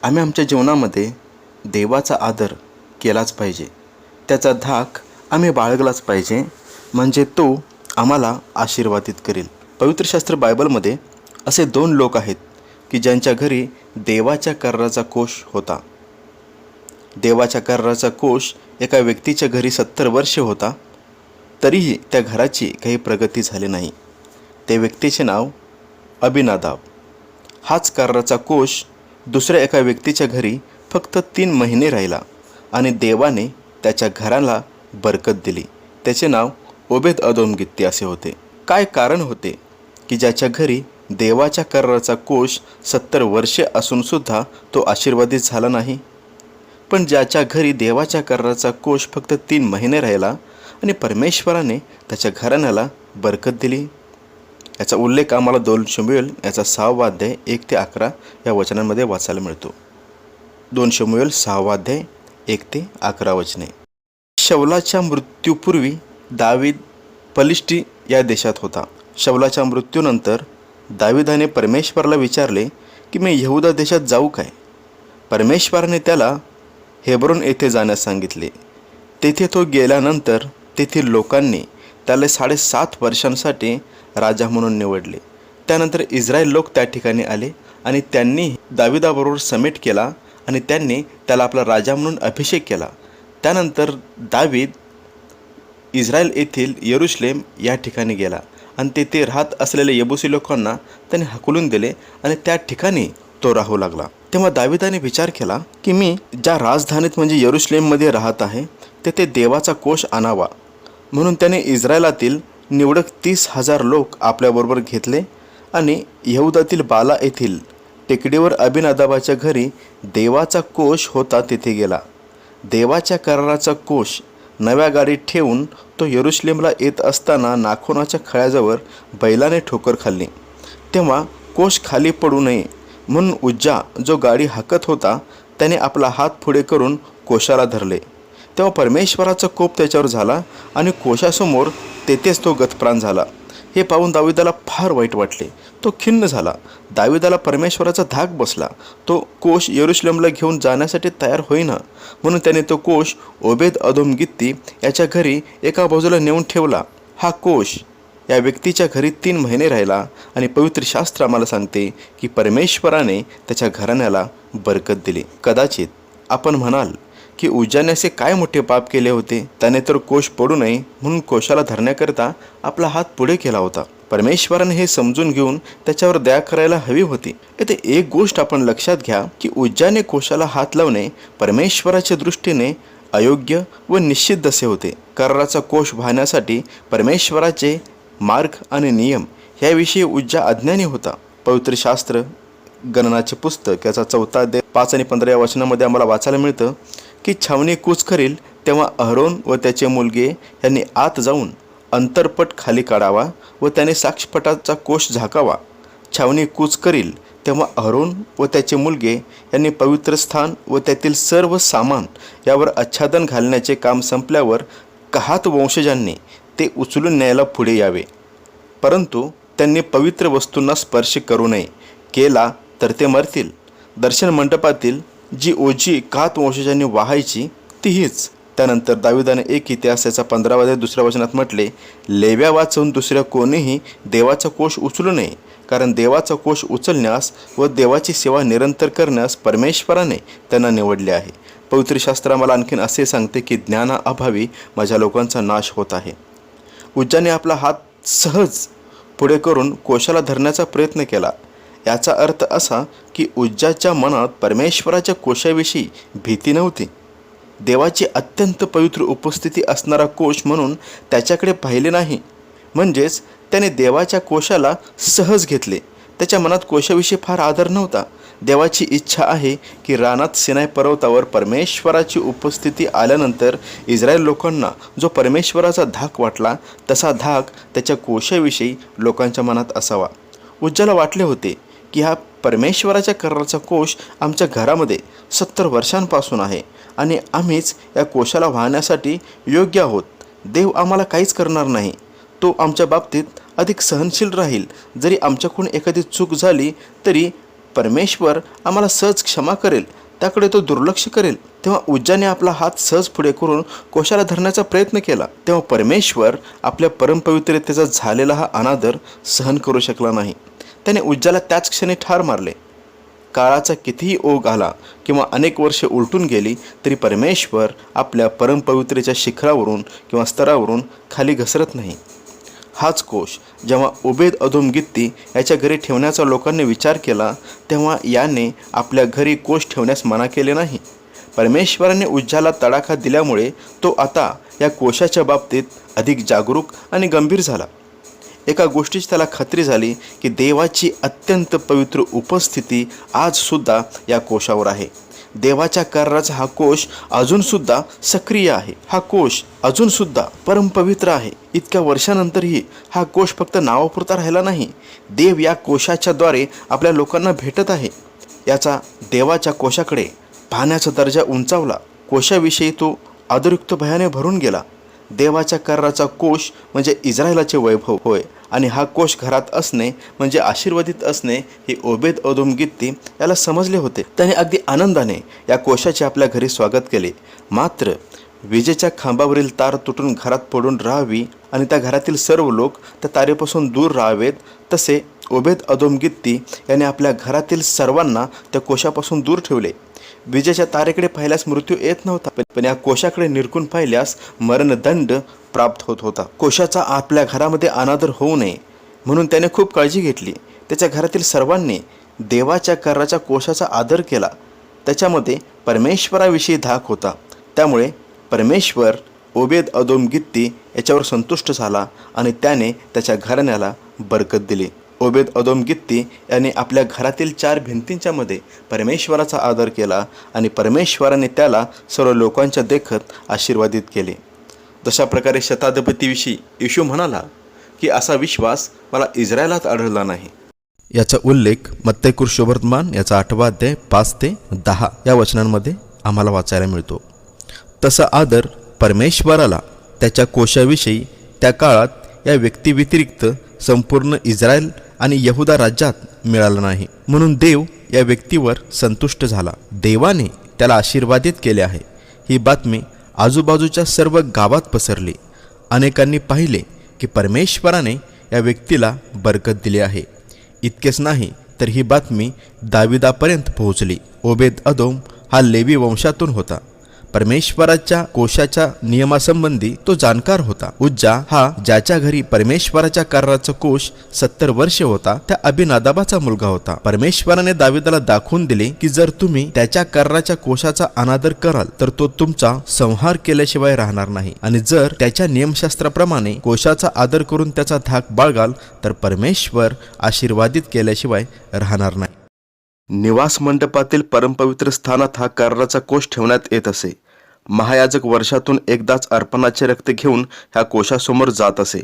आम्ही आमच्या जीवनामध्ये देवाचा आदर केलाच पाहिजे. त्याचा धाक आम्ही बाळगलाच पाहिजे, म्हणजे तो आम्हाला आशीर्वादित करेल. पवित्रशास्त्र बायबलमध्ये असे 2 लोक आहेत की ज्यांच्या घरी देवाच्या कराराचा कोष होता. देवाच्या कराराचा कोष एका व्यक्तीच्या घरी 70 वर्षे होता, तरीही त्या घराची काही प्रगती झाली नाही. त्या व्यक्तीचे नाव अबिनादाब. हाच कराराचा कोष दुसऱ्या एका व्यक्तीच्या घरी फक्त 3 महिने राहिला आणि देवाने त्याच्या घराला बरकत दिली. त्याचे नाव ओबेद अदोम गित्ती असे होते. काय कारण होते की ज्याच्या घरी देवाच्या कराराचा कोष 70 वर्षे असूनसुद्धा तो आशीर्वादित झाला नाही, पण ज्याच्या घरी देवाच्या कराराचा कोष फक्त 3 महिने राहिला आणि परमेश्वराने त्याच्या घराण्याला बरकत दिली? याचा उल्लेख आम्हाला 2 शमूएल याचा 6वा अध्याय 1 ते 11 या वचनांमध्ये वाचायला मिळतो. 2 शमूएल 6वा अध्याय 1 ते 11 वचने. शौलाच्या मृत्यूपूर्वी दावीद पलिष्टी या देशात होता. शौलाच्या मृत्यूनंतर दाविदाने परमेश्वराला विचारले की मी यहुदा देशात जाऊ काय? परमेश्वराने त्याला हेब्रोन येथे जाण्यास सांगितले. तेथे तो गेल्यानंतर तेथील लोकांनी त्याला 7.5 वर्षांसाठी राजा म्हणून निवडले. त्यानंतर इस्रायल लोक त्या ठिकाणी आले आणि त्यांनी दाविदाबरोबर समेट केला आणि त्यांनी त्याला आपला राजा म्हणून अभिषेक केला. त्यानंतर दावीद इस्रायल येथील यरुशलेम या ठिकाणी गेला आणि तेथे राहत असलेल्या यबुसी लोकांना त्याने हाकलून दिले आणि त्या ठिकाणी तो राहू लागला. तेव्हा दाविदाने विचार केला की मी ज्या राजधानीत म्हणजे यरुशलेममध्ये राहत आहे तेथे देवाचा कोष आणावा. म्हणून त्याने इस्रायलातील निवडक 30,000 लोक आपल्याबरोबर घेतले आणि यहुदातील बाला येथील टेकडीवर अबिनादाबाच्या घरी देवाचा कोष होता तेथे गेला. देवाच्या कराराचा कोष नव्या गाडीत ठेवून तो यरुशलेमला येत असताना नाखोनाच्या खळ्याजवळ बैलाने ठोकर खाल्ली. तेव्हा कोष खाली पडू नये म्हणून उज्जा जो गाडी हाकत होता त्याने आपला हात पुढे करून कोशाला धरले. तेव्हा परमेश्वराचा कोप त्याच्यावर झाला आणि कोशासमोर तेथेच तो गतप्राण झाला. हे पाहून दाविदाला फार वाईट वाटले. तो खिन्न झाला. दाविदाला परमेश्वराचा धाक बसला. तो कोष यरुशलेमला घेऊन जाण्यासाठी तयार होईना, म्हणून त्याने तो कोष ओबेद अदोम गित्ती याच्या घरी एका बाजूला नेऊन ठेवला. हा कोष या व्यक्तीच्या घरी 3 महिने राहिला आणि पवित्र शास्त्र आम्हाला सांगते की परमेश्वराने त्याच्या घराण्याला बरकत दिली. कदाचित आपण म्हणाल की उज्जाने असे काय मोठे पाप केले होते? त्याने तर कोष पडू नये म्हणून कोशाला धरण्याकरता आपला हात पुढे केला होता. परमेश्वराने हे समजून घेऊन त्याच्यावर दया करायला हवी होती. येथे एक गोष्ट आपण लक्षात घ्या की उज्जाने कोशाला हात लावणे परमेश्वराच्या दृष्टीने अयोग्य व निषिद्ध असे होते. कराराचा कोष वाहण्यासाठी परमेश्वराचे मार्ग आणि नियम ह्याविषयी उज्जा अज्ञानी होता. पवित्र शास्त्र गणनाचे पुस्तक याचा 4 अध्याय 5 आणि 15 या वचनामध्ये आम्हाला वाचायला मिळतं की छावणी कूच करील तेव्हा अहरोन व त्याचे मुलगे यांनी आत जाऊन अंतरपट खाली काढावा व त्याने साक्षपटाचा कोष झाकावा. छावणी कूच करील तेव्हा अहरोन व त्याचे मुलगे यांनी पवित्र स्थान व त्यातील सर्व सामान यावर आच्छादन घालण्याचे काम संपल्यावर कहात वंशजांनी ते उचलून न्यायला पुढे यावे, परंतु त्यांनी पवित्र वस्तूंना स्पर्श करू नये. केला तर ते मरतील. दर्शन मंडपातील जी ओझी कहात वंशजांनी वाहायची ती हीच. त्यानंतर दाविदाने 1 इतिहास याचा 15 अध्याय 2 वचनात म्हटले, लेव्या वाचून दुसऱ्या कोणीही देवाचा कोष उचलू नये, कारण देवाचा कोष उचलण्यास व देवाची सेवा निरंतर करण्यास परमेश्वराने त्यांना निवडले आहे. पवित्र शास्त्र आम्हाला आणखीन असे सांगते की ज्ञानाअभावी माझ्या लोकांचा नाश होत आहे. उज्जाने आपला हात सहज पुढे करून कोशाला धरण्याचा प्रयत्न केला. याचा अर्थ असा की उज्जाच्या मनात परमेश्वराच्या कोशाविषयी भीती नव्हती. देवाची अत्यंत पवित्र उपस्थिती असणारा कोश म्हणून त्याच्याकडे पाहिले नाही. म्हणजेच त्याने देवाच्या कोशाला सहज घेतले. त्याच्या मनात कोशाविषयी फार आदर नव्हता. देवाची इच्छा आहे की रानात सिनाय पर्वतावर परमेश्वराची उपस्थिती आल्यानंतर इस्रायल लोकांना जो परमेश्वराचा धाक वाटला तसा धाक त्याच्या कोशाविषयी लोकांच्या मनात असावा. उज्जाला वाटले होते की हा परमेश्वराच्या कराराचा कोष आमच्या घरामध्ये 70 वर्षांपासून आहे आणि आम्हीच या कोशाला वाहण्यासाठी योग्य आहोत. देव आम्हाला काहीच करणार नाही. तो आमच्या बाबतीत अधिक सहनशील राहील. जरी आमच्याकडून एखादी चूक झाली तरी परमेश्वर आम्हाला सहज क्षमा करेल त्याकडे तो दुर्लक्ष करेल, तेव्हा उज्जाने आपला हात सहज पुढे करून कोशाला धरण्याचा प्रयत्न केला. तेव्हा परमेश्वर आपल्या परमपवित्रतेचा झालेला हा अनादर सहन करू शकला नाही. त्याने उज्जाला त्याच क्षणी ठार मारले. काळाचा कितीही ओघ आला किंवा अनेक वर्षे उलटून गेली तरी परमेश्वर आपल्या परमपवित्रेच्या शिखरावरून किंवा स्तरावरून खाली घसरत नाही. हाच कोश जेव्हा ओबेद अदोम गित्ती याच्या घरी ठेवण्याचा लोकांनी विचार केला तेव्हा याने आपल्या घरी कोश ठेवण्यास मना केले नाही. परमेश्वराने उज्जाला तडाखा दिल्यामुळे तो आता या कोशाच्या बाबतीत अधिक जागरूक आणि गंभीर झाला. एका गोष्टीची त्याला खात्री झाली की देवाची अत्यंत पवित्र उपस्थिती आजसुद्धा या कोशावर आहे. देवाच्या कार्याचा हा कोश अजूनसुद्धा सक्रिय आहे. हा कोश अजूनसुद्धा परमपवित्र आहे. इतक्या वर्षानंतरही हा कोश फक्त नावापुरता राहिला नाही. देव या कोशाच्याद्वारे आपल्या लोकांना भेटत आहे. याचा देवाच्या कोशाकडे पाहण्याचा दर्जा उंचावला. कोशाविषयी तो आदरयुक्त भयाने भरून गेला. देवाच्या कार्याचा कोश म्हणजे इस्रायलाचे वैभव होय आणि हा कोश घरात असणे म्हणजे आशीर्वादित असणे हे ओबेद अदोम गित्ती याला समजले होते. त्याने अगदी आनंदाने या कोशाचे आपल्या घरी स्वागत केले. मात्र विजेच्या खांबावरील तार तुटून घरात पडून राहावी आणि त्या घरातील सर्व लोक त्या तारेपासून दूर राहावेत, तसे ओबेद अदोम गित्ती याने आपल्या घरातील सर्वांना त्या कोशापासून दूर ठेवले. विजेच्या तारेकडे पाहिल्यास मृत्यू येत नव्हता, पण या कोशाकडे निरखून पाहिल्यास मरणदंड प्राप्त होत होता. कोशाचा आपल्या घरामध्ये अनादर होऊ नये म्हणून त्याने खूप काळजी घेतली. त्याच्या घरातील सर्वांनी देवाच्या कार्याच्या कोशाचा आदर केला. त्याच्यामध्ये परमेश्वराविषयी धाक होता. त्यामुळे परमेश्वर ओबेद अदोम गित्ती याच्यावर संतुष्ट झाला आणि त्याने त्याच्या घराण्याला बरकत दिली. ओबेद अदोम गित्ती याने आपल्या घरातील 4 भिंतींच्या मध्ये परमेश्वराचा आदर केला आणि परमेश्वराने त्याला सर्व लोकांच्या देखत आशीर्वादित केले. तशा प्रकारे शताधिपतीविषयी येशू म्हणाला की असा विश्वास मला इस्रायलात आढळला नाही. याचा उल्लेख मत्तई शुभवर्तमान याचा 8वा अध्याय 5 ते 10 या वचनांमध्ये आम्हाला वाचायला मिळतो. तसा आदर परमेश्वराला त्याच्या कोशाविषयी त्या काळात या व्यक्तीव्यतिरिक्त संपूर्ण इस्रायल आणि यहुदा राज्यात मिळाला नाही. म्हणून देव या व्यक्तीवर संतुष्ट झाला. देवाने त्याला आशीर्वादित केले आहे. ही बातमी आजूबाजूच्या सर्व गावात पसरली. अनेकांनी पाहिले की परमेश्वराने या व्यक्तीला बरकत दिली आहे. इतकेच नाही तर ही बातमी दाविदापर्यंत पोहोचली. ओबेद अदोम हा लेवी वंशातून होता. परमेश्वराच्या कोशाच्या नियमासंबंधी तो जाणकार होता. उज्जा हा ज्याच्या घरी परमेश्वराच्या कार्याचा कोश 70 वर्षे होता त्या अभिनादाबाचा मुलगा होता. परमेश्वराने दाविदाला दाखवून दिले की जर तुम्ही त्याच्या कार्याच्या कोशाचा अनादर कराल तर तो तुमचा संहार केल्याशिवाय राहणार नाही आणि जर त्याच्या नियमशास्त्राप्रमाणे कोशाचा आदर करून त्याचा धाक बाळगाल तर परमेश्वर आशीर्वादित केल्याशिवाय राहणार नाही. निवास मंडपातील परमपवित्र स्थानात हा कार्याचा कोश ठेवण्यात येत असे. महायाजक वर्षातून एकदाच अर्पणाचे रक्त घेऊन ह्या कोशासमोर जात असे.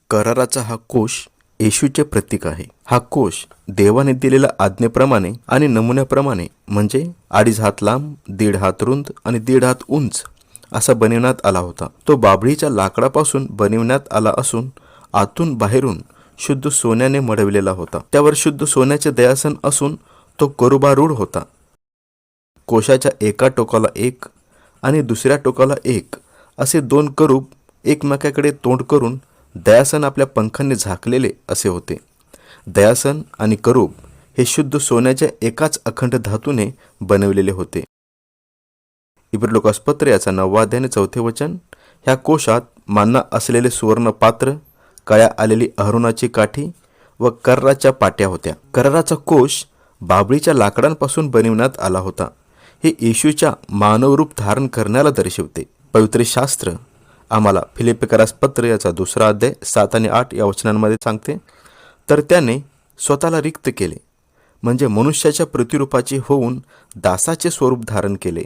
कराराचा हा कोश येशूचे प्रतीक आहे. हा कोश देवाने दिलेल्या आज्ञेप्रमाणे आणि नमुन्याप्रमाणे म्हणजे 2.5 हात लांब, 1.5 हात रुंद आणि 1.5 हात उंच असा बनविण्यात आला होता. तो बाभळीच्या लाकडापासून बनविण्यात आला असून आतून बाहेरून शुद्ध सोन्याने मढविलेला होता. त्यावर शुद्ध सोन्याचे दयासन असून तो करुबारूढ होता. कोशाच्या एका टोकाला 1 आणि दुसऱ्या टोकाला 1 असे 2 करूब एकमेकाकडे तोंड करून दयासन आपल्या पंखांनी झाकलेले असे होते. दयासन आणि करूब हे शुद्ध सोन्याच्या एकाच अखंड धातूने बनविलेले होते. इब्री लोकासपत्र याचा 9वा अध्याय आणि 4थे वचन. ह्या कोशात मान्ना असलेले सुवर्ण पात्र, काळ्या आलेली अहरोनाची काठी व कराराच्या पाट्या होत्या. कराराचा कोश बाभळीच्या लाकडांपासून बनविण्यात आला होता. हे येशूच्या मानवरूप धारण करण्याला दर्शवते. पवित्र शास्त्र आम्हाला फिलिप्पिकरास पत्र याचा 2रा अध्याय 7 आणि 8 या वचनांमध्ये सांगते. तर त्याने स्वतःला रिक्त केले म्हणजे मनुष्याच्या प्रतिरूपाचे होऊन दासाचे स्वरूप धारण केले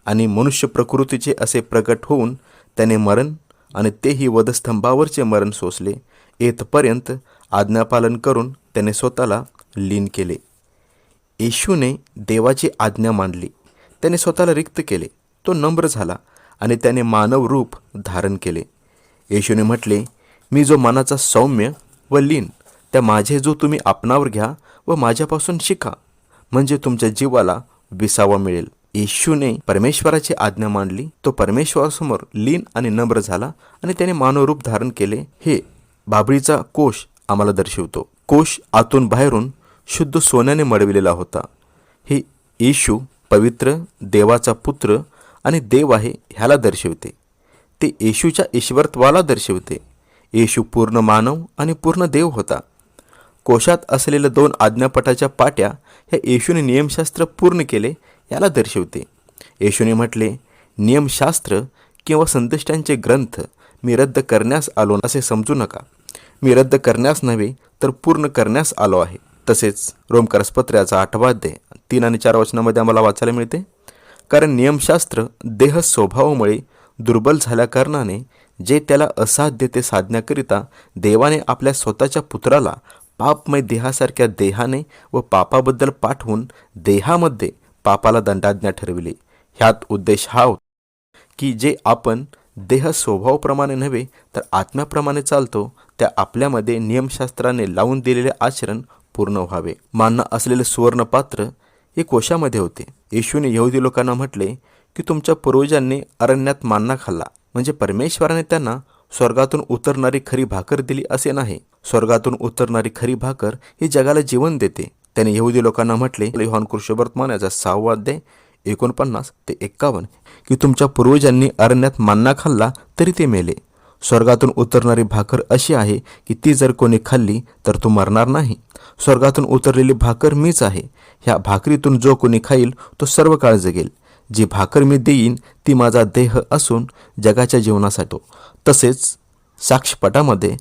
आणि मनुष्य प्रकृतीचे असे प्रकट होऊन त्याने मरण आणि तेही वधस्तंभावरचे मरण सोसले. येथपर्यंत आज्ञापालन करून त्याने स्वतःला लीन केले. येशूने देवाची आज्ञा मानली. त्याने स्वतःला रिक्त केले. तो नम्र झाला आणि त्याने मानव रूप धारण केले. येशूने म्हटले, मी जो मनाचा सौम्य व लीन त्या माझे जो तुम्ही आपणावर घ्या व माझ्यापासून शिका, म्हणजे तुमच्या जीवाला विसावा मिळेल. येशूने परमेश्वराची आज्ञा मानली. तो परमेश्वरासमोर लीन आणि नम्र झाला आणि त्याने मानवरूप धारण केले. हे बाभळीचा कोश आम्हाला दर्शवतो. कोश आतून बाहेरून शुद्ध सोन्याने मडविलेला होता. हे येशू पवित्र, देवाचा पुत्र आणि देव आहे ह्याला दर्शवते. ते येशूच्या ईश्वरत्वाला दर्शवते. येशू पूर्ण मानव आणि पूर्ण देव होता. कोशात असलेल्या 2 आज्ञापठाच्या पाट्या ह्या येशूने नियमशास्त्र पूर्ण केले याला दर्शवते. येशूने म्हटले, नियमशास्त्र किंवा संदेष्टांचे ग्रंथ मी रद्द करण्यास आलो असे समजू नका. मी रद्द करण्यास नव्हे तर पूर्ण करण्यास आलो आहे. तसेच रोमकरसपत्र्याचा 8वा अध्याय 3 आणि 4 वचनामध्ये आम्हाला वाचायला मिळते, कारण नियमशास्त्र देह स्वभावामुळे दुर्बल झाल्याकारणाने जे त्याला असाध्य ते साधण्याकरिता देवाने आपल्या स्वतःच्या पुत्राला पापमय देहासारख्या देहाने व पापाबद्दल पाठवून देहामध्ये पापाला दंडाज्ञा ठरविले. ह्यात उद्देश हा होता की जे आपण देह स्वभावाप्रमाणे नव्हे तर आत्म्याप्रमाणे चालतो त्या आपल्यामध्ये नियमशास्त्राने लावून दिलेले आचरण पूर्ण व्हावे. मान्य असलेले सुवर्णपात्र हे कोशामध्ये होते. येशूने यहुदी लोकांना म्हटले की तुमच्या पूर्वजांनी अरण्यात मान्ना खाल्ला, म्हणजे परमेश्वराने त्यांना स्वर्गातून उतरणारी खरी भाकर दिली असे नाही. स्वर्गातून उतरणारी खरी भाकर ही जगाला जीवन देते. त्याने यहुदी लोकांना म्हटले, योहान कृष्णवर्तमान याचा 6वा अध्याय 49 ते 51, की तुमच्या पूर्वजांनी अरण्यात मान्ना खाल्ला तरी ते मेले. स्वर्गातून उतरणारी भाकर अशी आहे की ती जर कोणी खाल्ली तर तो मरणार नाही. स्वर्गातून उतरलेली भाकर मीच आहे. ह्या भाकरीतून जो कोणी खाईल तो सर्व काळ जगेल. जी भाकर मी देईन ती माझा देह असून जगाच्या जीवनासाठी. तसेच साक्षपटामध्ये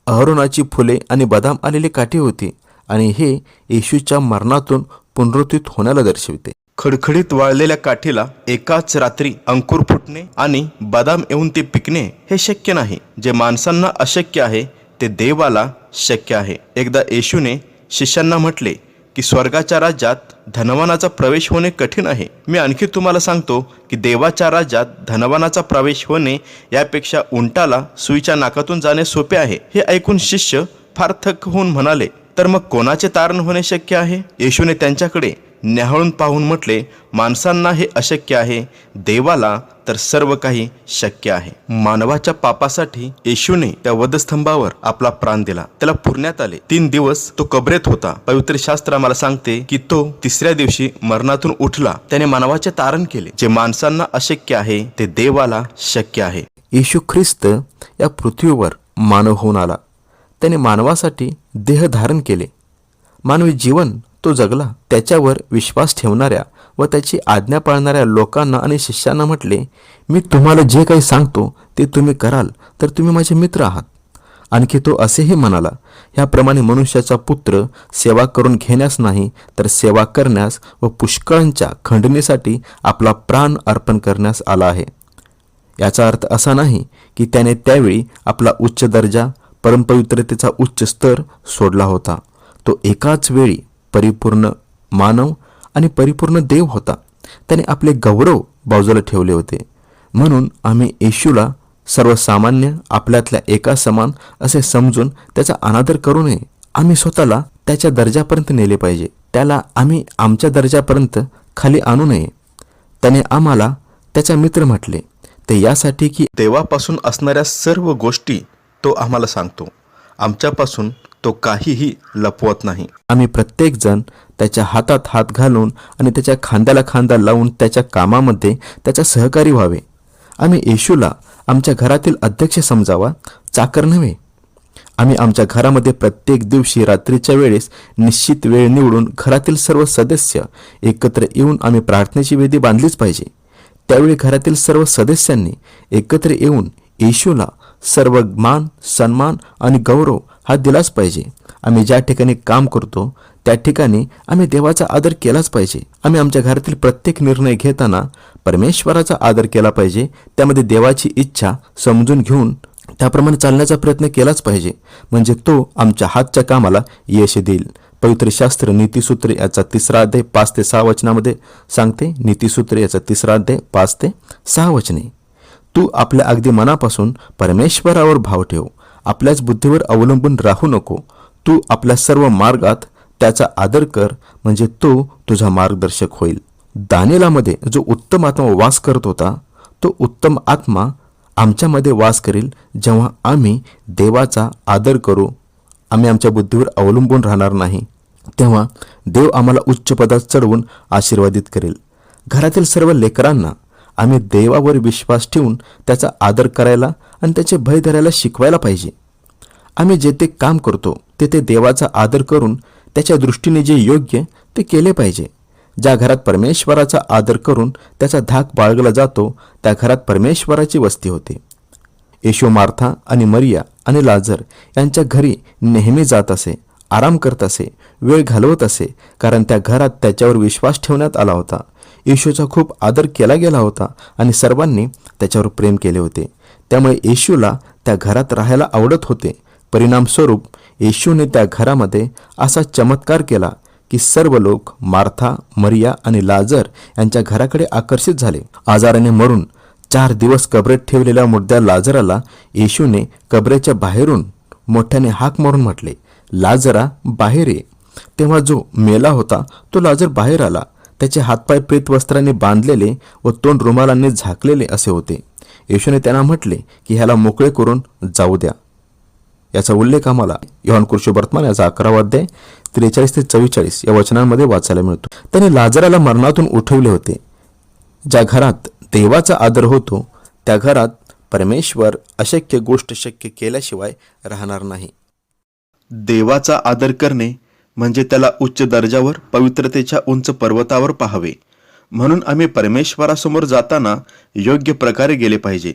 अहरोनाची फुले आणि बदाम आलेली काठी होती आणि हे येशूच्या मरणातून पुनरुत्थित होण्याला दर्शविते. खडखडीत वाळलेल्या काठीला एकाच रात्री अंकुर फुटणे आणि बदाम येऊन ते पिकणे हे शक्य नाही. जे माणसांना अशक्य आहे ते देवाला शक्य आहे. एकदा येशूने शिष्यांना म्हटले की स्वर्गाच्या राज्यात धनवानाचा प्रवेश होणे कठीण आहे. मी आणखी तुम्हाला सांगतो की देवाच्या राज्यात धनवानाचा प्रवेश होणे यापेक्षा उंटाला सुईच्या नाकातून जाणे सोपे आहे. हे ऐकून शिष्य फार थक्क होऊन म्हणाले, तर मग कोणाचे तारण होणे शक्य आहे? येशूने त्यांच्याकडे न्याहाळून पाहून म्हटले, माणसांना हे अशक्य आहे, देवाला तर सर्व काही शक्य आहे. मानवाच्या पापासाठी येशूने त्या वधस्तंभावर आपला प्राण दिला. त्याला पुरण्यात आले. 3 दिवस तो कबरेत होता. पवित्र शास्त्र आम्हाला सांगते की तो 3ऱ्या दिवशी मरणातून उठला. त्याने मानवाचे तारण केले. जे माणसांना अशक्य आहे ते देवाला शक्य आहे. येशू ख्रिस्त या पृथ्वीवर मानव होऊन आला. त्याने मानवासाठी देह धारण केले. मानवी जीवन तो जगला. त्याच्यावर विश्वास ठेवणाऱ्या व त्याची आज्ञा पाळणाऱ्या लोकांना आणि शिष्यांना म्हटले, मी तुम्हाला जे काही सांगतो ते तुम्ही कराल तर तुम्ही माझे मित्र आहात. आणखी तो असेही म्हणाला, ह्याप्रमाणे मनुष्याचा पुत्र सेवा करून घेण्यास नाही तर सेवा करण्यास व पुष्कळांच्या खंडणीसाठी आपला प्राण अर्पण करण्यास आला आहे. याचा अर्थ असा नाही की त्याने त्यावेळी आपला उच्च दर्जा, परमपवित्रतेचा उच्च स्तर सोडला होता. तो एकाच वेळी परिपूर्ण मानव आणि परिपूर्ण देव होता. त्याने आपले गौरव बाजूला ठेवले होते. म्हणून आम्ही येशूला सर्वसामान्य आपल्यातल्या एका समान असे समजून त्याचा अनादर करू नये. आम्ही स्वतःला त्याच्या दर्जापर्यंत नेले पाहिजे. त्याला आम्ही आमच्या दर्जापर्यंत खाली आणू नये. त्याने आम्हाला त्याचा मित्र म्हटले, ते यासाठी की देवापासून असणाऱ्या सर्व गोष्टी तो आम्हाला सांगतो. आमच्यापासून तो काहीही लपवत नाही. आम्ही प्रत्येक जण त्याच्या हातात हात घालून आणि त्याच्या खांद्याला खांदा लावून त्याच्या कामामध्ये त्याचा सहकारी व्हावे. आम्ही येशूला आमच्या घरातील अध्यक्ष समजावा, चाकर नव्हे. आम्ही आमच्या घरामध्ये प्रत्येक दिवशी रात्रीच्या वेळेस निश्चित वेळ निवडून घरातील सर्व सदस्य एकत्र येऊन आम्ही प्रार्थनेची वेदी बांधलीच पाहिजे. त्यावेळी घरातील सर्व सदस्यांनी एकत्र येऊन येशूला सर्व मान, सन्मान आणि गौरव हा दिलाच पाहिजे. आम्ही ज्या ठिकाणी काम करतो त्या ठिकाणी आम्ही देवाचा आदर केलाच पाहिजे. आम्ही आमच्या घरातील प्रत्येक निर्णय घेताना परमेश्वराचा आदर केला पाहिजे. त्यामध्ये देवाची इच्छा समजून घेऊन त्याप्रमाणे चालण्याचा प्रयत्न केलाच पाहिजे, म्हणजे तो आमच्या हातच्या कामाला यश देईल. पवित्र शास्त्र नीतिसूत्र याचा 3रा अध्याय 5 ते 6 वचनामध्ये सांगते. नीतिसूत्र याचा 3रा अध्याय 5 ते 6 वचने. तू आपल्या अगदी मनापासून परमेश्वरावर भाव ठेव. आपल्याच बुद्धीवर अवलंबून राहू नको. तू आपल्या सर्व मार्गात त्याचा आदर कर, म्हणजे तो तुझा मार्गदर्शक होईल. दानिएलामध्ये जो उत्तम आत्मा वास करत होता, तो उत्तम आत्मा आमच्यामध्ये वास करेल जेव्हा आम्ही देवाचा आदर करू. आम्ही आमच्या बुद्धीवर अवलंबून राहणार नाही. तेव्हा देव आम्हाला उच्च पदात चढवून आशीर्वादित करेल. घरातील सर्व लेकरांना आम्ही देवावर विश्वास ठेवून त्याचा आदर करायला आणि त्याचे भय धरायला शिकवायला पाहिजे. आम्ही जे ते काम करतो ते देवाचा आदर करून त्याच्या दृष्टीने जे योग्य ते केले पाहिजे. ज्या घरात परमेश्वराचा आदर करून त्याचा धाक बाळगला जातो त्या घरात परमेश्वराची वस्ती होते. येशू मार्था आणि मरिया आणि लाजर यांच्या घरी नेहमी जात असे, आराम करत असे, वेळ घालवत असे, कारण त्या घरात त्याच्यावर विश्वास ठेवण्यात आला होता. येशूचा खूप आदर केला गेला होता आणि सर्वांनी त्याच्यावर प्रेम केले होते. त्यामुळे येशूला त्या घरात राहायला आवडत होते. परिणामस्वरूप येशूने त्या घरामध्ये असा चमत्कार केला की सर्व लोक मार्था, मरिया आणि लाजर यांच्या घराकडे आकर्षित झाले. आजाराने मरून 4 दिवस कबरेत ठेवलेल्या मुर्द्या लाजराला येशूने कबरेच्या बाहेरून मोठ्याने हाक मारून म्हटले, लाजरा बाहेर ये. तेव्हा जो मेला होता तो लाजर बाहेर आला. त्याचे हातपाय प्रेतवस्त्राने बांधलेले व तोंड रुमालांनी झाकलेले असे होते. येशूने त्यांना म्हटले की ह्याला मोकळे करून जाऊ द्या. याचा उल्लेख आम्हाला योहान कृष्णवर्तमान याचा 11वा अध्याय 43 ते 44 या वचनांमध्ये वाचायला मिळतो. त्याने लाजराला मरणातून उठवले होते. ज्या घरात देवाचा आदर होतो त्या घरात परमेश्वर अशक्य गोष्ट शक्य केल्याशिवाय राहणार नाही. देवाचा आदर करणे म्हणजे त्याला उच्च दर्जावर पवित्रतेच्या उंच पर्वतावर पाहावे. म्हणून आम्ही परमेश्वरासमोर जाताना योग्य प्रकारे गेले पाहिजे.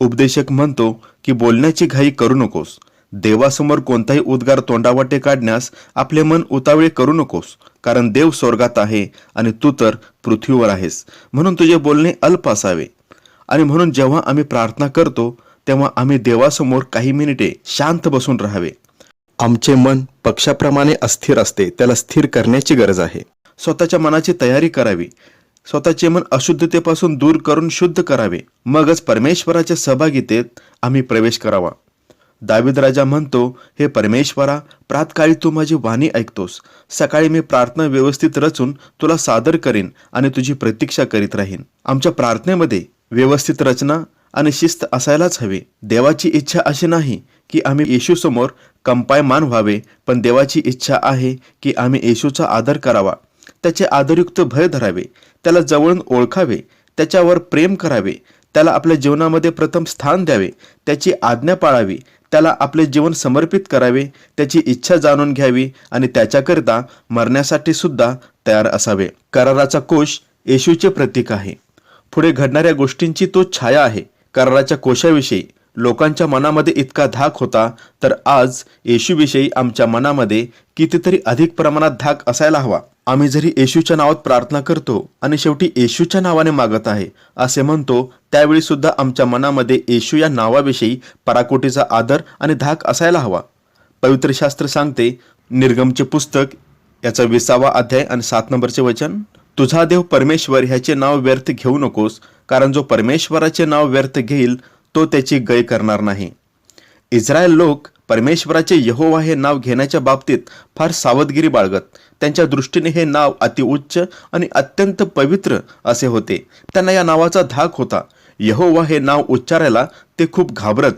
उपदेशक म्हणतो की बोलण्याची घाई करू नकोस. देवासमोर कोणताही उद्गार तोंडावाटे काढण्यास आपले मन उतावळे करू नकोस, कारण देव स्वर्गात आहे आणि तू तर पृथ्वीवर आहेस. म्हणून तुझे बोलणे अल्प असावे. आणि म्हणून जेव्हा आम्ही प्रार्थना करतो तेव्हा आम्ही देवासमोर काही मिनिटे शांत बसून राहावे. आमचे मन पक्षाप्रमाणे अस्थिर असते, त्याला स्थिर करण्याची गरज आहे. स्वतःच्या मनाची तयारी करावी. स्वतःचे मन अशुद्धतेपासून दूर करून शुद्ध करावे. मगच परमेश्वराच्या सहभागितेत आम्ही प्रवेश करावा. दावीद राजा म्हणतो, हे परमेश्वरा, प्रातकाळी तू माझी वाणी ऐकतोस. सकाळी मी प्रार्थना व्यवस्थित रचून तुला सादर करीन आणि तुझी प्रतीक्षा करीत राहीन. आमच्या प्रार्थनेमध्ये व्यवस्थित रचना आणि शिस्त असायलाच हवी. देवाची इच्छा अशी नाही की आम्ही येशूसमोर कंपायमान व्हावे, पण देवाची इच्छा आहे की आम्ही येशूचा आदर करावा, त्याचे आदरयुक्त भय धरावे, त्याला जवळून ओळखावे, त्याच्यावर प्रेम करावे, त्याला आपल्या जीवनामध्ये प्रथम स्थान द्यावे, त्याची आज्ञा पाळावी, त्याला आपले जीवन समर्पित करावे, त्याची इच्छा जाणून घ्यावी आणि त्याच्याकरिता मरण्यासाठी सुद्धा तयार असावे. कराराचा कोश येशूचे प्रतीक आहे. पुढे घडणाऱ्या गोष्टींची तो छाया आहे. कराराच्या कोशाविषयी लोकांच्या मनामध्ये इतका धाक होता, तर आज येशूविषयी आमच्या मनामध्ये कितीतरी अधिक प्रमाणात धाक असायला हवा. आम्ही जरी येशूच्या नावात प्रार्थना करतो आणि शेवटी येशूच्या नावाने मागत आहे असे म्हणतो, त्यावेळी सुद्धा आमच्या मनामध्ये येशू या नावाविषयी पराकोटीचा आदर आणि धाक असायला हवा. पवित्र शास्त्र सांगते, निर्गमचे पुस्तक याचा 20वा अध्याय आणि 7 नंबरचे वचन, तुझा देव परमेश्वर ह्याचे नाव व्यर्थ घेऊ नकोस, कारण जो परमेश्वराचे नाव व्यर्थ घेईल तो त्याची गय करणार नाही. इस्रायल लोक परमेश्वराचे यहोवा हे नाव घेण्याच्या बाबतीत फार सावधगिरी बाळगत. त्यांच्या दृष्टीने हे नाव अतिउच्च आणि अत्यंत पवित्र असे होते. त्यांना या नावाचा धाक होता. यहोवा हे नाव उच्चारायला ते खूप घाबरत.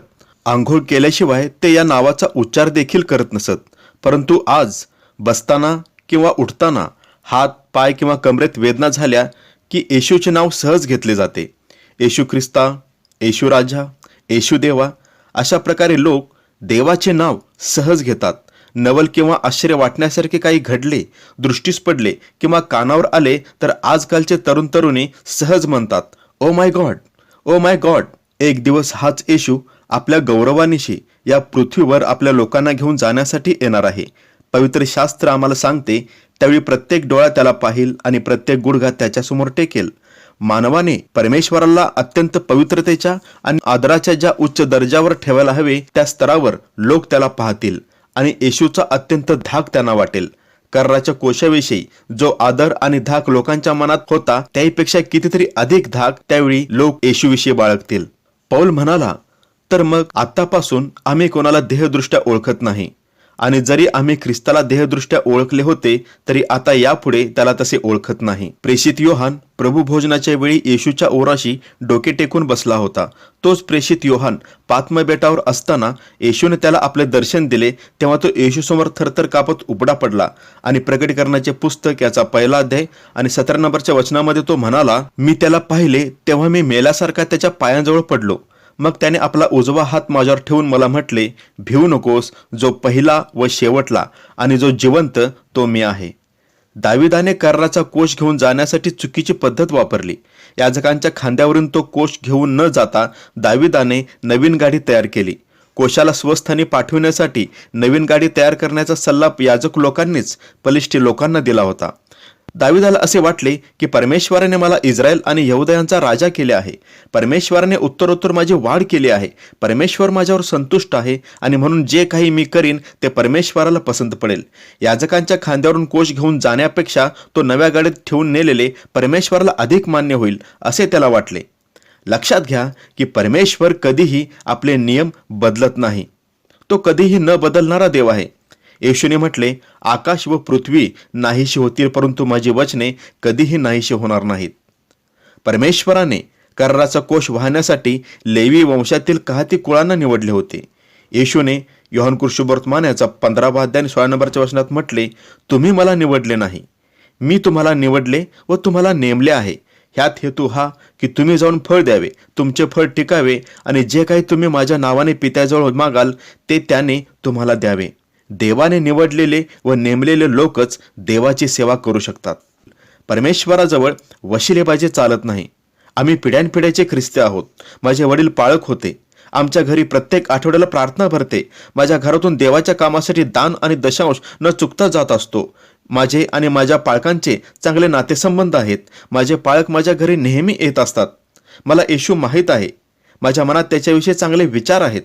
आंघोळ केल्याशिवाय ते या नावाचा उच्चार देखील करत नसत. परंतु आज बसताना किंवा उठताना हात, पाय किंवा कमरेत वेदना झाल्या की येशूचे नाव सहज घेतले जाते. येशू ख्रिस्ता, येशू राजा, येशू देवा, अशा प्रकारे लोक देवाचे नाव सहज घेतात. नवल किंवा आश्चर्य वाटण्यासारखे काही घडले, दृष्टीस पडले किंवा कानावर आले तर आजकालचे तरुण तरुणी सहज म्हणतात, oh my God, oh my God. एक दिवस हाच येशू आपल्या गौरवानिशी या पृथ्वीवर आपल्या लोकांना घेऊन जाण्यासाठी येणार आहे. पवित्र शास्त्र आम्हाला सांगते, त्यावेळी प्रत्येक डोळा त्याला पाहिल आणि प्रत्येक गुडघा त्याच्यासमोर टेकेल. मानवाने परमेश्वराला अत्यंत पवित्रतेच्या आणि आदराच्या ज्या उच्च दर्जावर ठेवायला हवे त्या स्तरावर लोक त्याला पाहतील आणि येशूचा अत्यंत धाक त्यांना वाटेल. कराराच्या कोशाविषयी जो आदर आणि धाक लोकांच्या मनात होता त्याहीपेक्षा कितीतरी अधिक धाक त्यावेळी लोक येशूविषयी बाळगतील. पौल म्हणाला, तर मग आतापासून आम्ही कोणाला देहदृष्ट्या ओळखत नाही. आणि जरी आम्ही ख्रिस्ताला देहदृष्ट्या ओळखले होते तरी आता यापुढे त्याला तसे ओळखत नाही. प्रेषित योहान प्रभू भोजनाच्या वेळी येशूच्या ओराशी डोके टेकून बसला होता. तोच प्रेषित योहान पात्म बेटावर असताना येशूने त्याला आपले दर्शन दिले तेव्हा तो येशूसमोर थरथर कापत उपडा पडला. आणि प्रकटीकरणाचे पुस्तक याचा 1 अध्याय आणि 17 नंबरच्या वचनामध्ये तो म्हणाला, मी त्याला पाहिले तेव्हा मी मेल्यासारखा त्याच्या पायांजवळ पडलो. मग त्याने आपला उजवा हात माझ्यावर ठेवून मला म्हटले, भिवू नकोस, जो पहिला व शेवटला आणि जो जिवंत तो मी आहे. दाविदाने कराराचा कोष घेऊन जाण्यासाठी चुकीची पद्धत वापरली. याजकांच्या खांद्यावरून तो कोष घेऊन न जाता दाविदाने नवीन गाडी तयार केली. कोशाला स्वस्थानी पाठविण्यासाठी नवीन गाडी तयार करण्याचा सल्ला याजक लोकांनीच बलिष्ठी लोकांना दिला होता. दाविदाला असे वाटले की परमेश्वराने मला इस्रायल आणि यहुदयांचा राजा केले आहे. परमेश्वराने उत्तरोत्तर माझी वाढ केली आहे. परमेश्वर माझ्यावर संतुष्ट आहे आणि म्हणून जे काही मी करीन ते परमेश्वराला पसंत पडेल. याजकांच्या खांद्यावरून कोष घेऊन जाण्यापेक्षा तो नव्या गाडीत ठेवून नेलेले परमेश्वराला अधिक मान्य होईल असे त्याला वाटले. लक्षात घ्या की परमेश्वर कधीही आपले नियम बदलत नाही. तो कधीही न बदलणारा देव आहे. येशूने म्हटले, आकाश व पृथ्वी नाहीशी होतील परंतु माझी वचने कधीही नाहीशी होणार नाहीत. परमेश्वराने कराराचा कोष वाहण्यासाठी लेवी वंशातील कहाती कुळांना निवडले होते. येशूने योहान कृष्णवर्तमान याचा 15 अध्याय 16 नंबरच्या वचनात म्हटले, तुम्ही मला निवडले नाही, मी तुम्हाला निवडले व तुम्हाला नेमले आहे. ह्यात हेतू हा की तुम्ही जाऊन फळ द्यावे, तुमचे फळ टिकावे आणि जे काही तुम्ही माझ्या नावाने पित्याजवळ मागाल ते त्याने तुम्हाला द्यावे. देवाने निवडलेले व नेमलेले लोकच देवाची सेवा करू शकतात. परमेश्वराजवळ वशिलेबाजी चालत नाही. आम्ही पिढ्यानपिढ्याचे ख्रिस्ती आहोत. माझे वडील पाळक होते. आमच्या घरी प्रत्येक आठवड्याला प्रार्थना भरते. माझ्या घरातून देवाच्या कामासाठी दान आणि दशांश न चुकता जात असतो. माझे आणि माझ्या पाळकांचे चांगले नातेसंबंध आहेत. माझे पाळक माझ्या घरी नेहमी येत असतात. मला येशू माहीत आहे. माझ्या मनात त्याच्याविषयी चांगले विचार आहेत.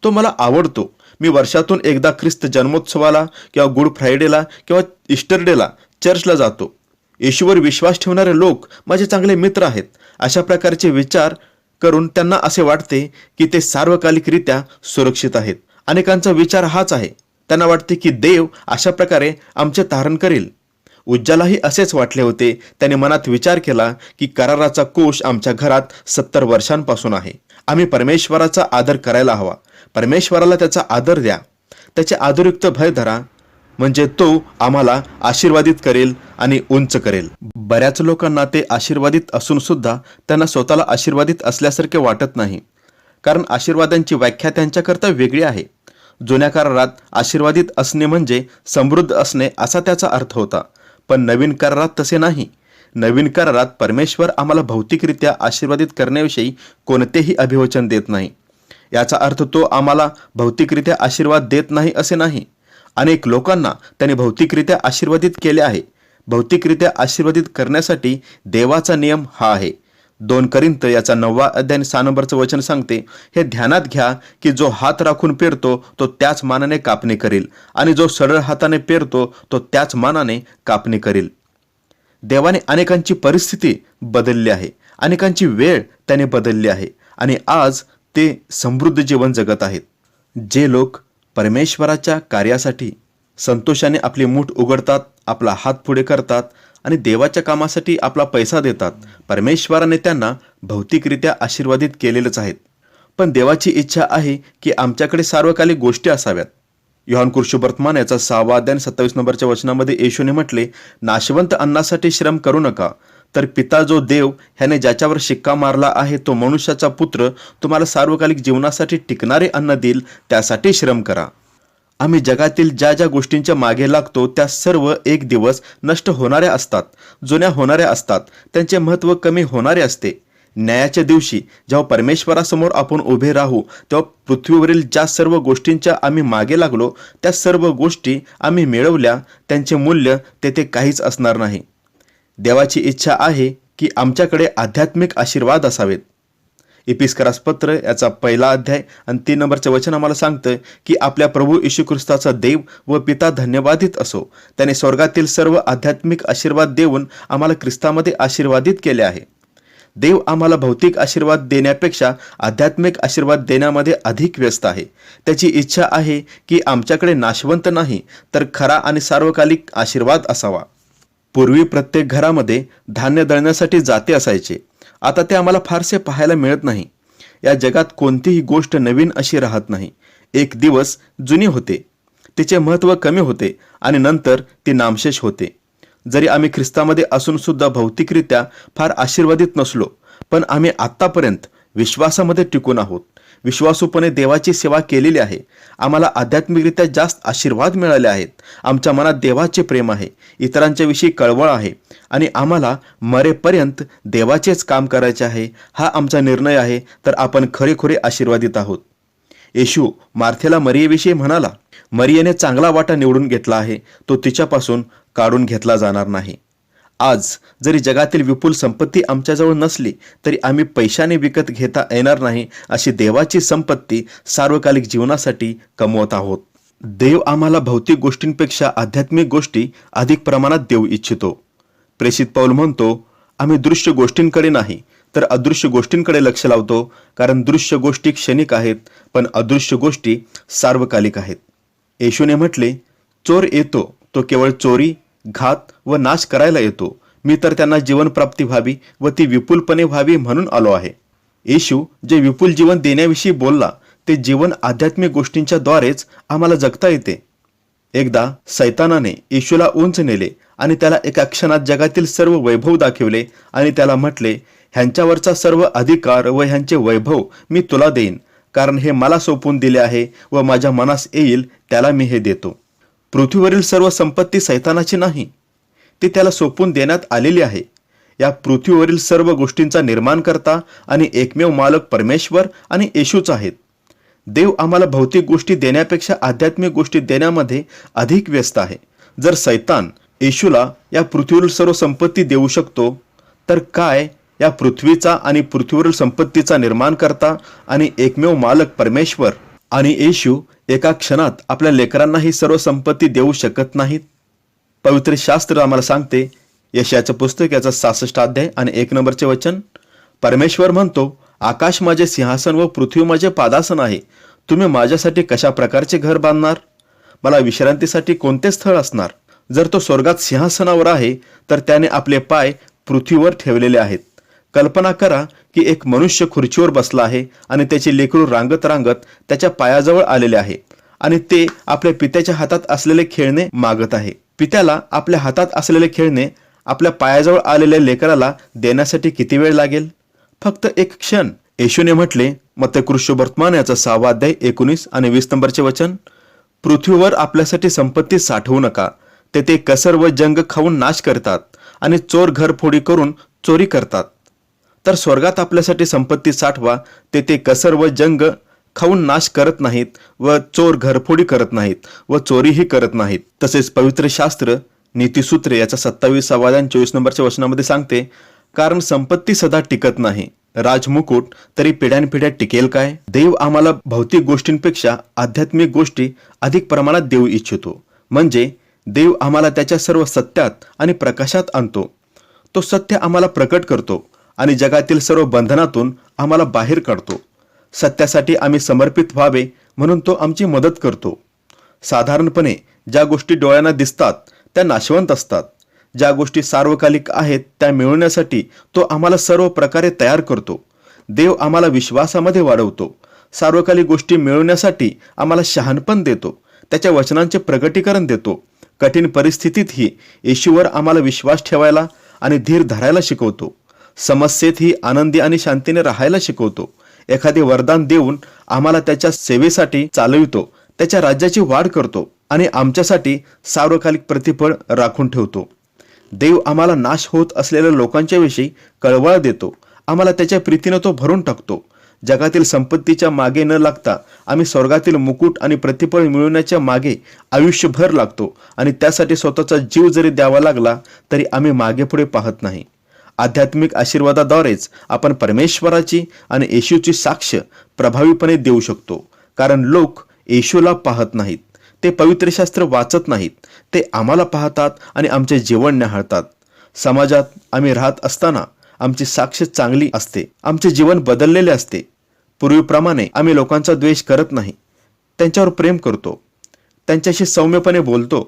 तो मला आवडतो. मी वर्षातून एकदा ख्रिस्त जन्मोत्सवाला किंवा गुड फ्रायडेला किंवा ईस्टर डेला चर्चला जातो. येशूवर विश्वास ठेवणारे लोक माझे चांगले मित्र आहेत. अशा प्रकारचे विचार करून त्यांना असे वाटते की ते सार्वकालिकरित्या सुरक्षित आहेत. अनेकांचा विचार हाच आहे. त्यांना वाटते की देव अशा प्रकारे आमचे तारण करेल. उज्जालाही असेच वाटले होते. त्याने मनात विचार केला की कराराचा कोष आमच्या घरात 70 वर्षांपासून आहे. आम्ही परमेश्वराचा आदर करायला हवा. परमेश्वराला त्याचा आदर द्या. त्याचे आदरयुक्त भय धरा, म्हणजे तो आम्हाला आशीर्वादित करेल आणि उंच करेल. बऱ्याच लोकांना ते आशीर्वादित असून सुद्धा त्यांना स्वतःला आशीर्वादित असल्यासारखे वाटत नाही, कारण आशीर्वादांची व्याख्या त्यांच्याकरता वेगळी आहे. जुन्या करारात आशीर्वादित असणे म्हणजे समृद्ध असणे असा त्याचा अर्थ होता, पण नवीन करारात तसे नाही. नवीन करारात परमेश्वर आम्हाला भौतिकरित्या आशीर्वादित करण्याविषयी कोणतेही अभिवचन देत नाही. याचा अर्थ तो आम्हाला भौतिकरित्या आशीर्वाद देत नाही असे नाही. अनेक लोकांना त्याने भौतिकरित्या आशीर्वादित केले आहे. भौतिकरित्या आशीर्वादित करण्यासाठी देवाचा नियम हा आहे. 2 करिंथ याचा 9 अध्याय 6 नंबरचं वचन सांगते, हे ध्यानात घ्या की जो हात राखून पेरतो तो त्याच मानाने कापणी करील आणि जो सरळ हाताने पेरतो तो त्याच मानाने कापणी करील. देवाने अनेकांची परिस्थिती बदलली आहे. अनेकांची वेळ त्याने बदलली आहे आणि आज ते समृद्ध जीवन जगत आहेत. जे लोक परमेश्वराच्या कार्यासाठी संतोषाने आपली मूठ उघडतात, आपला हात पुढे करतात आणि देवाच्या कामासाठी आपला पैसा देतात, परमेश्वराने त्यांना भौतिकरित्या आशीर्वादित केलेलेच आहेत. पण देवाची इच्छा आहे की आमच्याकडे सार्वकालिक गोष्टी असाव्यात. योहान कृष्णवर्तमान याचा 6 अध्याय 27 नंबरच्या वचनामध्ये येशूने म्हटले, नाशवंत अन्नासाठी श्रम करू नका, तर पिता जो देव ह्याने ज्याच्यावर शिक्का मारला आहे तो मनुष्याचा पुत्र तुम्हाला सार्वकालिक जीवनासाठी टिकणारे अन्न देईल, त्यासाठी श्रम करा. आम्ही जगातील ज्या ज्या गोष्टींच्या मागे लागतो त्या सर्व एक दिवस नष्ट होणाऱ्या असतात, जुन्या होणाऱ्या असतात, त्यांचे महत्त्व कमी होणारे असते. न्यायाच्या दिवशी जेव्हा परमेश्वरासमोर आपण उभे राहू तेव्हा पृथ्वीवरील ज्या सर्व गोष्टींच्या आम्ही मागे लागलो त्या सर्व गोष्टी आम्ही मिळवल्या, त्यांचे मूल्य तेथे काहीच असणार नाही. देवाची इच्छा आहे की आमच्याकडे आध्यात्मिक आशीर्वाद असावेत. इपिस्करास पत्र याचा 1 अध्याय आणि 3 नंबरचे वचन आम्हाला सांगतं की आपल्या प्रभू येशू ख्रिस्ताचा देव व पिता धन्यवादित असो. त्याने स्वर्गातील सर्व आध्यात्मिक आशीर्वाद देऊन आम्हाला ख्रिस्तामध्ये आशीर्वादित केले आहे. देव आम्हाला भौतिक आशीर्वाद देण्यापेक्षा आध्यात्मिक आशीर्वाद देण्यामध्ये अधिक व्यस्त आहे. त्याची इच्छा आहे की आमच्याकडे नाशवंत नाही तर खरा आणि सार्वकालिक आशीर्वाद असावा. पूर्वी प्रत्येक घरामध्ये धान्य दळण्यासाठी जाते असायचे. आता ते आम्हाला फारसे पाहायला मिळत नाही. या जगात कोणतीही गोष्ट नवीन अशी राहत नाही. एक दिवस जुनी होते, तिचे महत्त्व कमी होते आणि नंतर ती नामशेष होते. जरी आम्ही ख्रिस्तामध्ये असून सुद्धा भौतिकरित्या फार आशीर्वादित नसलो, पण आम्ही आत्तापर्यंत विश्वासामध्ये टिकून आहोत. विश्वासूपणे देवाची सेवा केलेली आहे. आम्हाला आध्यात्मिकरित्या जास्त आशीर्वाद मिळाले आहेत. आमच्या मनात देवाचे प्रेम आहे, इतरांच्या विषयी कळवळ आहे आणि आम्हाला मरेपर्यंत देवाचेच काम करायचे आहे. हा आमचा निर्णय आहे. तर आपण खरेखुरे आशीर्वादित आहोत. येशू मार्थेला मरियेविषयी म्हणाला, मरियेने चांगला वाटा निवडून घेतला आहे, तो तिच्यापासून काढून घेतला जाणार नाही. आज जरी जगातील विपुल संपत्ती आमच्याजवळ नसली तरी आम्ही पैशाने विकत घेता येणार नाही अशी देवाची संपत्ती सार्वकालिक जीवनासाठी कमवत आहोत. देव आम्हाला भौतिक गोष्टींपेक्षा आध्यात्मिक गोष्टी अधिक प्रमाणात देऊ इच्छितो. प्रेषित पौल म्हणतो, आम्ही दृश्य गोष्टींकडे नाही तर अदृश्य गोष्टींकडे लक्ष लावतो, कारण दृश्य गोष्टी क्षणिक आहेत पण अदृश्य गोष्टी सार्वकालिक आहेत. येशूने म्हटले, चोर येतो तो केवळ चोरी, घात व नाश करायला येतो. मी तर त्यांना जीवन प्राप्ती व्हावी व ती विपुलपणे व्हावी म्हणून आलो आहे. येशू जे विपुल जीवन देण्याविषयी बोलला ते जीवन आध्यात्मिक गोष्टींच्या द्वारेच आम्हाला जगता येते. एकदा सैतानाने येशूला उंच नेले आणि त्याला एका क्षणात जगातील सर्व वैभव दाखवले आणि त्याला म्हटले, ह्यांच्यावरचा सर्व अधिकार व ह्यांचे वैभव मी तुला देईन, कारण हे मला सोपून दिले आहे व माझ्या मनास येईल त्याला मी हे देतो. पृथ्वीवरील सर्व संपत्ती सैतानाची नाही, ती त्याला सोपून देण्यात आलेली आहे. या पृथ्वीवरील सर्व गोष्टींचा निर्माणकर्ता आणि एकमेव मालक परमेश्वर आणि येशूच आहेत. देव आम्हाला भौतिक गोष्टी देण्यापेक्षा आध्यात्मिक गोष्टी देण्यामध्ये अधिक व्यस्त आहे. जर सैतान येशूला या पृथ्वीवरील सर्व संपत्ती देऊ शकतो, तर काय या पृथ्वीचा आणि पृथ्वीवरील संपत्तीचा निर्माणकर्ता आणि एकमेव मालक परमेश्वर आणि येशू एका क्षणात आपल्या लेकरांना ही सर्व संपत्ती देऊ शकत नाहीत? पवित्र शास्त्र आम्हाला सांगते, यशाचं पुस्तक याचा 66 अध्याय आणि 1 नंबरचे वचन, परमेश्वर म्हणतो, आकाश माझे सिंहासन व पृथ्वी माझे पादासन आहे. तुम्ही माझ्यासाठी कशा प्रकारचे घर बांधणार? मला विश्रांतीसाठी कोणते स्थळ असणार? जर तो स्वर्गात सिंहासनावर आहे तर त्याने आपले पाय पृथ्वीवर ठेवलेले आहेत. कल्पना करा की एक मनुष्य खुर्चीवर बसला आहे आणि त्याचे लेकरू रांगत रांगत त्याच्या पायाजवळ आलेले आहे आणि ते आपल्या पित्याच्या हातात असलेले खेळणे मागत आहे. पित्याला आपल्या हातात असलेले खेळणे आपल्या पायाजवळ आलेल्या लेकराला देण्यासाठी किती वेळ लागेल? फक्त एक क्षण. येशूने म्हटले, मत्तय वर्तमान याचा 6 अध्याय 19 आणि 20 नंबरचे वचन, पृथ्वीवर आपल्यासाठी संपत्ती साठवू नका. ते कसर व जंग खाऊन नाश करतात आणि चोर घरफोडी करून चोरी करतात. तर स्वर्गात आपल्यासाठी संपत्ती साठवा. ते कसर व जंग खाऊन नाश करत नाहीत व चोर घरफोडी करत नाहीत व चोरीही करत नाहीत. तसेच पवित्र शास्त्र नीतिसूत्रे याचा 27 अध्याय 24 नंबरच्या वचनामध्ये सांगते, कारण संपत्ती सदा टिकत नाही, राजमुकुट तरी पिढ्यानपिढ्या टिकेल काय? देव आम्हाला भौतिक गोष्टींपेक्षा आध्यात्मिक गोष्टी अधिक प्रमाणात देऊ इच्छितो. म्हणजे देव आम्हाला त्याच्या सर्व सत्यात आणि प्रकाशात आणतो. तो सत्य आम्हाला प्रकट करतो आणि जगातील सर्व बंधनातून आम्हाला बाहेर काढतो. सत्यासाठी आम्ही समर्पित व्हावे म्हणून तो आमची मदत करतो. साधारणपणे ज्या गोष्टी डोळ्यांना दिसतात त्या नाशवंत असतात. ज्या गोष्टी सार्वकालिक आहेत त्या मिळवण्यासाठी तो आम्हाला सर्व प्रकारे तयार करतो. देव आम्हाला विश्वासामध्ये वाढवतो. सार्वकालिक गोष्टी मिळवण्यासाठी आम्हाला शहाणपण देतो. त्याच्या वचनांचे प्रकटीकरण देतो. कठीण परिस्थितीतही येशूवर आम्हाला विश्वास ठेवायला आणि धीर धरायला शिकवतो. समस्येतही आनंदी आणि शांतीने राहायला शिकवतो. एखादे वरदान देऊन आम्हाला त्याच्या सेवेसाठी चालवितो. त्याच्या राज्याची वाढ करतो आणि आमच्यासाठी सार्वकालिक प्रतिफळ राखून ठेवतो. देव आम्हाला नाश होत असलेल्या लोकांच्या विषयी कळवळ देतो. आम्हाला त्याच्या प्रीतीने तो भरून टाकतो. जगातील संपत्तीच्या मागे न लागता आम्ही स्वर्गातील मुकुट आणि प्रतिफळ मिळवण्याच्या मागे आयुष्यभर लागतो आणि त्यासाठी स्वतःचा जीव जरी द्यावा लागला तरी आम्ही मागे पुढे पाहत नाही. आध्यात्मिक आशीर्वादाद्वारेच आपण परमेश्वराची आणि येशूची साक्ष प्रभावीपणे देऊ शकतो. कारण लोक येशूला पाहत नाहीत, ते पवित्र शास्त्र वाचत नाहीत, ते आम्हाला पाहतात आणि आमचे जीवन न्याहाळतात. समाजात आम्ही राहत असताना आमची साक्ष चांगली असते, आमचे जीवन बदललेले असते. पूर्वीप्रमाणे आम्ही लोकांचा द्वेष करत नाही, त्यांच्यावर प्रेम करतो, त्यांच्याशी सौम्यपणे बोलतो,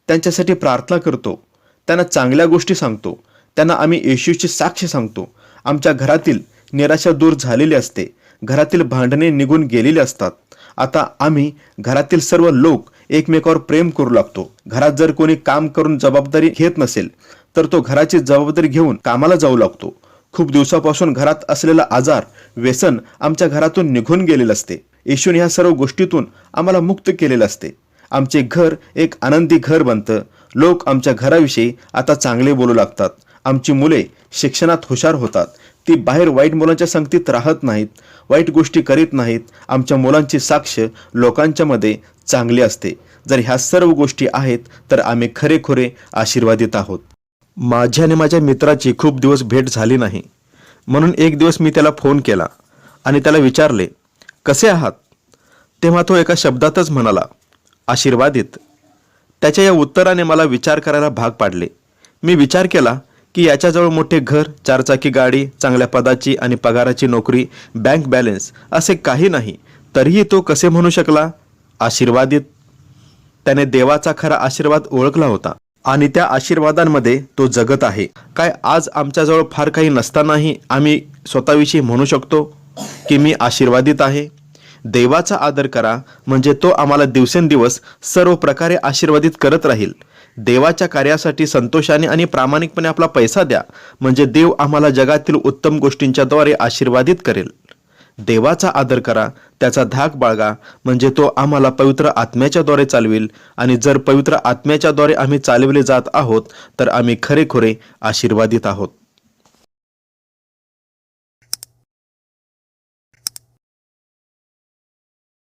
त्यांच्यासाठी प्रार्थना करतो, त्यांना चांगल्या गोष्टी सांगतो, त्यांना आम्ही येशूची साक्ष सांगतो. आमच्या घरातील निराशा दूर झालेली असते, घरातील भांडणे निघून गेलेली असतात. आता आम्ही घरातील सर्व लोक एकमेकावर प्रेम करू लागतो. घरात जर कोणी काम करून जबाबदारी घेत नसेल तर तो घराची जबाबदारी घेऊन कामाला जाऊ लागतो. खूप दिवसापासून घरात असलेला आजार, व्यसन आमच्या घरातून निघून गेलेलं असते. येशूने ह्या सर्व गोष्टीतून आम्हाला मुक्त केलेलं असते. आमचे घर एक आनंदी घर बनतं. लोक आमच्या घराविषयी आता चांगले बोलू लागतात. आमची मुले शिक्षणात हुशार होतात. ती बाहेर वाईट मुलांच्या संगतीत राहत नाहीत, वाईट गोष्टी करीत नाहीत. आमच्या मुलांची साक्ष लोकांच्या मध्ये चांगली असते. जर ह्या सर्व गोष्टी आहेत तर आम्ही खरेखुरे आशीर्वादित आहोत. माझ्या आणि माझ्या मित्राची खूप दिवस भेट झाली नाही, म्हणून एक दिवस मी त्याला फोन केला आणि त्याला विचारले, कसे आहात? तेव्हा तो एका शब्दातच म्हणाला, आशीर्वादित. त्याच्या या उत्तराने मला विचार करायला भाग पाडले. मी विचार केला की याच्याजवळ मोठे घर, चारचाकी गाडी, चांगल्या पदाची आणि पगाराची नोकरी, बँक बॅलन्स असे काही नाही, तरीही तो कसे म्हणू शकला आशीर्वादित? त्याने देवाचा खरा आशीर्वाद ओळखला होता आणि त्या आशीर्वादांमध्ये तो जगत आहे. काय आज आमच्याजवळ फार काही नसतानाही आम्ही स्वतःविषयी म्हणू शकतो की मी आशीर्वादित आहे? देवाचा आदर करा, म्हणजे तो आम्हाला दिवसेंदिवस सर्व प्रकारे आशीर्वादित करत राहील. देवाच्या कार्यासाठी संतोषाने आणि प्रामाणिकपणे आपला पैसा द्या, म्हणजे देव आम्हाला जगातील उत्तम गोष्टींच्याद्वारे आशीर्वादित करेल. देवाचा आदर करा, त्याचा धाक बाळगा, म्हणजे तो आम्हाला पवित्र आत्म्याच्याद्वारे चालवेल. आणि जर पवित्र आत्म्याच्याद्वारे आम्ही चालवले जात आहोत तर आम्ही खरेखुरे आशीर्वादित आहोत.